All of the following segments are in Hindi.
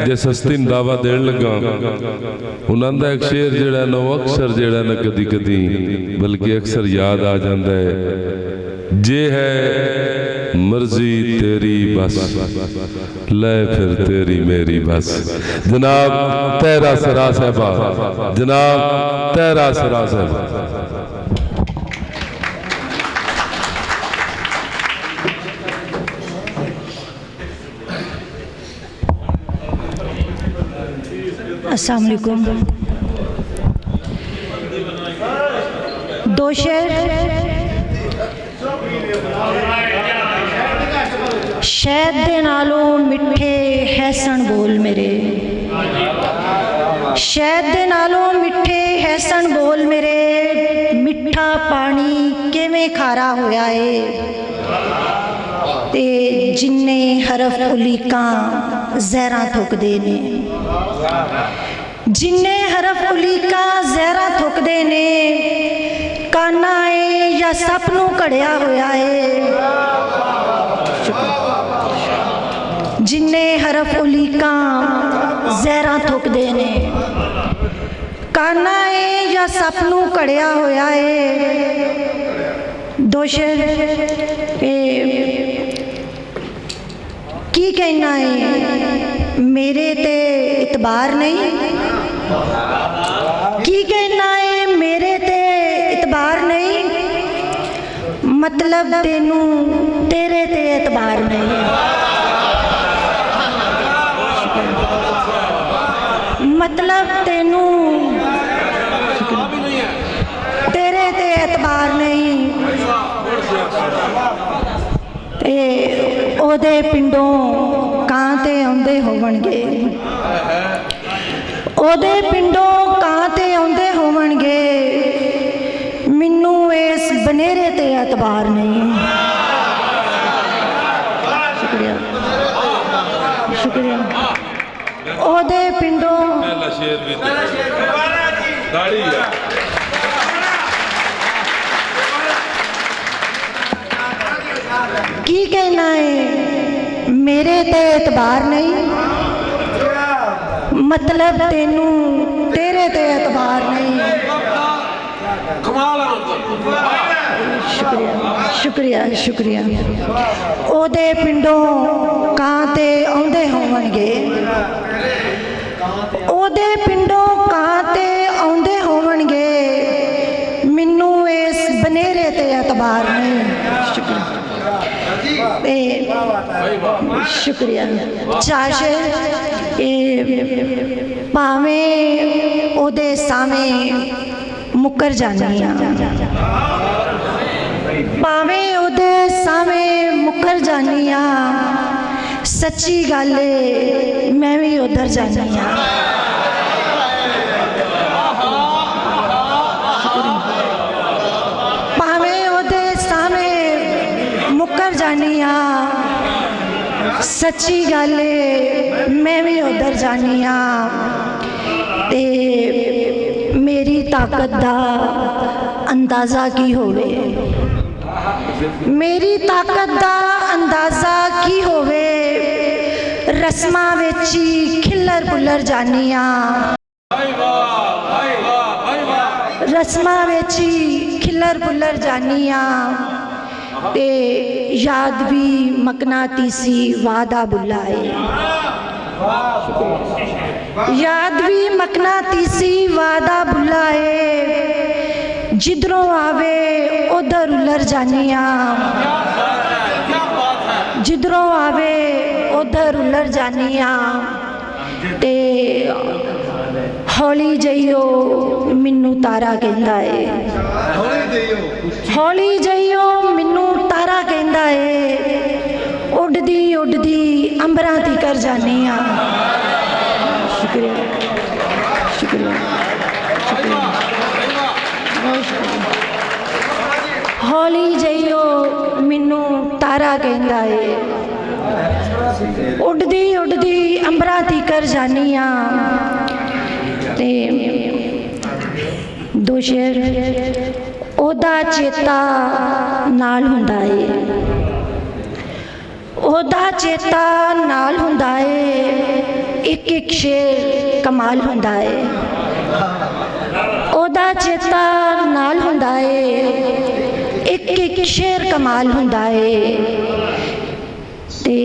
जे सस्ती दावा देन लगा उन्होंने एक शेर जिहड़ा ना अक्सर जिहड़ा ना कदी कदी बल्कि अक्सर याद आ जाता है, जे है मर्जी तेरी बस ले फिर तेरी मेरी बस। जनाब तेरा सरा साहबा, जनाब तेरा सरा साहबा। अस्सलाम वालेकुम। दो शेर। शहद दे नालों मिठे हैसन बोल मेरे, शहद दे नालों मिठे हैसन बोल मेरे, मिठा पानी किवें खारा होया है, ते जिन्ने हरफ उलीकां जहरां थुकदे ने, जिन्ने हरफ उलीकां जहरां थुकदे ने, काना है या सप नूं घड़िया होया है। जिन्ने हरफ उलीकां जहरां थुकदे ने, काना है या सप नूं घड़िया होया है। दो शेर। की कहना है मेरे ते इतबार नहीं, की कहना है मेरे ते इतबार नहीं, मतलब तेनू तेरे ते इतबार नहीं, मतलब तेनू तेरे ते एतबार नहीं। ते ओदे पिंडों कां ते आउंदे होवणगे, ओदे पिंडों कां ते आउंदे होवणगे, मिन्नू इस बनेरे ते एतबार नहीं। शुक्रिया शुक्रिया। ओदे पिंडों की कहना है मेरे ते एतबार नहीं, मतलब तेनू तेरे ते एतबार नहीं। शुक्रिया शुक्रिया शुक्रिया। ओदे पिंडों कां ते आउंदे होवणगे, ओदे पिंडों कां ते आउंदे होवणगे, मिन्नू इस बनेरे ते एतबार नहीं। शुक्रिया शुक्रिया। चार शेर। भावें ओदे सावें मुकर जानी आ, भावें ओदे सावें मुकर जानी आ, सच्ची गल है मैं भी उधर जानी आ। भावें ओदे सावें मुकर जानी आ, सच्ची गल है मैं भी उधर जानी आ। ते मेरी ताकत दा अंदाज़ा की होवे, मेरी ताकत दा अंदाज़ा की होवे, रस्मां विच ही खिल्लर पुल्लर जानी आ, रस्मां विच ही खिल्लर पुल्लर जानी आ। ते याद भी मकनातीसी वादा बुलाए, याद भी मकनातीसी वादा बुलाए, जिधरों आवे उधर उलर जानी आ, जिधरों आवे उधर उलर जानी आ। ते हौली जइयो मिन्नू तारा कहंदा है, हौली जइयो मिन्नू तारा कहंदा है, उड़दी उड़दी अंबरां तिकर जानी आ। शुक्रिया शुक्रिया शुक्रिया। हौली जइयो मिन्नू तारा कहंदा है, उड़दी उड़दी अंबरां तिकर जानी आ। ते दो शेर। ओदा चेता नाल हुंदा है, ओदा चेता नाल हुंदा है, एक एक शेर कमाल हुंदा है, ओदा चेता नाल हुंदा है, एक एक शेर कमाल हुंदा है। ते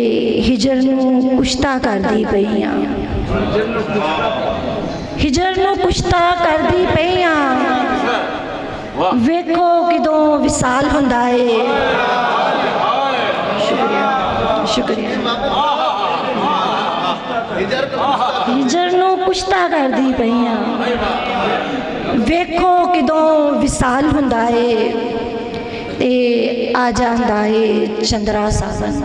हिजर नूं कुश्ता करदी पईयां, हिजर नूं कुश्ता करदी पईयां, वेखो किदों विसाल हुंदा है। शुक्रिया शुक्रिया। हिजर नूं कुश्ता करदी पईयां, वेखो किदों विसाल हुंदा है। ते आ जांदा है चंद्रा सावन,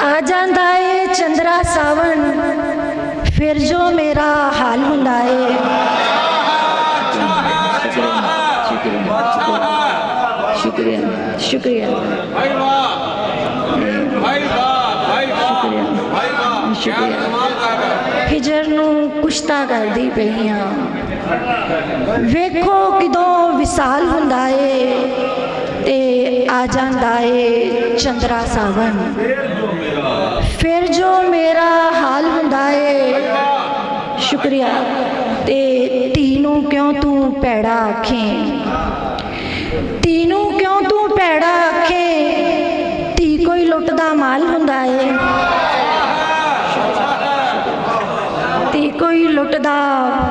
आ जांदा है चंद्रा सावन, फिर जो मेरा हाल हुंदा है। शुक्रिया शुक्रिया शुक्रिया। हिजर नूं कुश्ता करदी पईयां, वेखो किदों विसाल हुंदा है। ते आ जांदा है चंद्रा सावन, फिर जो मेरा हाल हुंदा है। शुक्रिया। ते तीनों क्यों तू पैड़ा आखें, तीनों क्यों तू पैड़ा आखें, धी कोई लुटदा माल हुंदा है। धी कोई लुटदा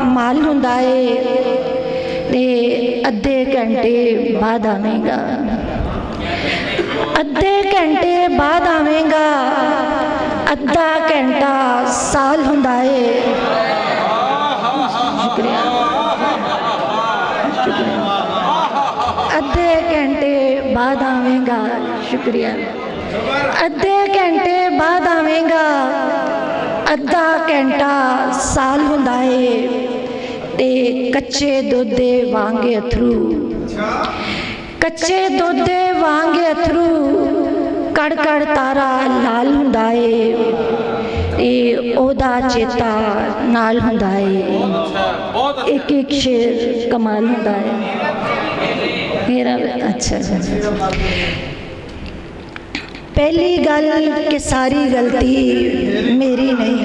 माल हुंदा है। ते अद्धे घंटे बाद आवेगा, अद्धे घंटे बाद आवेगा, अद्धा घंटा साल हुंदा है। शुक्रिया शुक्रिया। अद्धे घंटे बाद आवेगा। शुक्रिया। अद्धे घंटे बाद आवेगा, अद्धा घंटा साल हुंदा है। ते कच्चे दुद्धे वांगे अथरू, कच्चे दुद्धे वांगे अथरू, कड़ कड़ तारा लाल हुंदा है। ते ओदा चेता नाल हुंदा है। एक एक शेर कमाल हुंदा है। मेरा अच्छा पहली गल कि सारी गलती मेरी नहीं।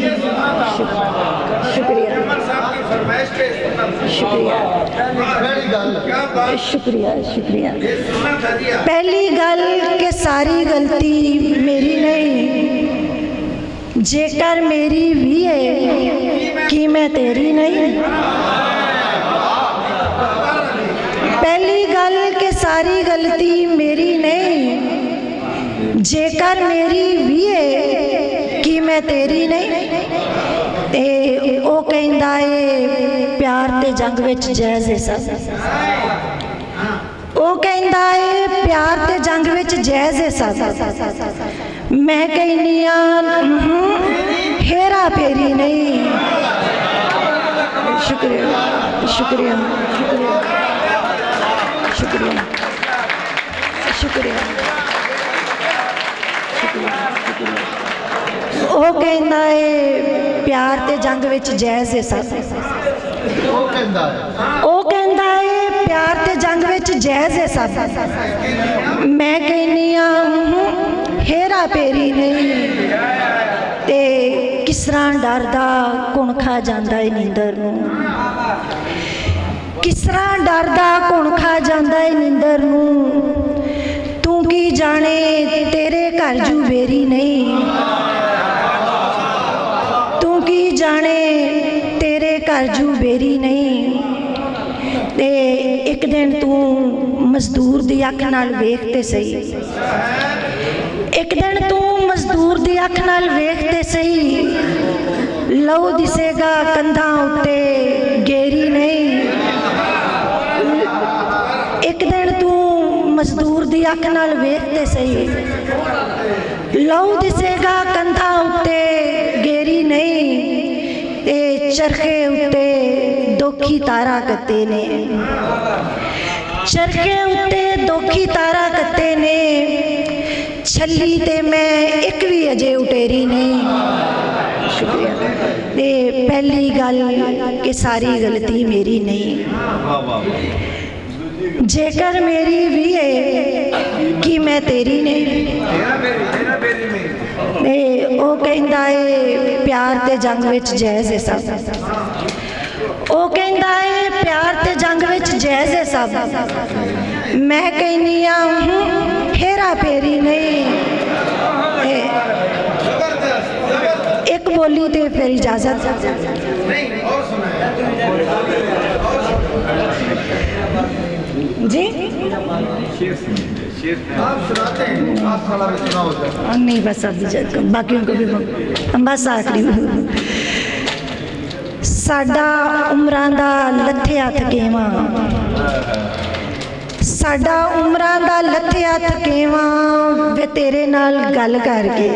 शुक्रिया शुक्रिया शुक्रिया शुक्रिया। पहली गल कि सारी गलती मेरी नहीं, जेकर मेरी भी है कि मैं तेरी नहीं। पहली गल कि सारी गलती मेरी नहीं, जेकर मेरी भी है कि मैं तेरी नहीं। ते ओ कहंदा है प्यार ते जंग विच जैज़ है सब, ओ कहंदा है प्यार ते जंग विच जैज़ है सब। मैं कहनी हेरा फेरी नहीं। शुक्रिया शुक्रिया शुक्रिया शुक्रिया शुक्रिया। ओ कहंदा है प्यार ते जंग विच जैज़ है सब, ओ कहंदा है प्यार ते जंग विच जैज़ है सब। मैं कहनी हेरा फेरी नहीं। ते किस तरह डरदा कुण खा जांदा है नींदर नूं, किस तरह डरदा कुण खा जांदा है नींदर नूं। तू की जाने तेरे घर जू बेरी नहीं, तू की जाने तेरे घर जू बेरी नहीं। ते एक दिन तू मजदूर दी अख नाल वेख ते सही, एक दिन तू मजदूर दी अख नाल वेख ते सही। लहू दिसेगा कंधा उत्ते गेरी नहीं। एक दिन तू मजदूर दी अख नाल वेख ते सही। लहू दिसेगा कंधा उत्ते गेरी नहीं। ते चरखे उत्ते दोखी तारा कत्ते ने, चरखे उत्ते दोखी तारा कत्ते ने। छली ते मैं एक भी अजे उटेरी नहीं। शुक्रिया। ते पहली गल कि सारी गलती मेरी नहीं, जेकर मेरी भी है कि मैं तेरी नहीं। ते ओ कहंदा है प्यार ते जंग विच जायज़ है सब। वो कहंदा है प्यार ते जंग विच जायज़ है सब, मैं कहनी हेरा फेरी नहीं। एक बोली ते फिर इजाजत जी। नहीं बस अब बाकियों को भी बस आखिरी साडा उमरां दा लथिया थकेवा, साडा उमरां दा लथिया थकेवा वे तेरे नाल गल करके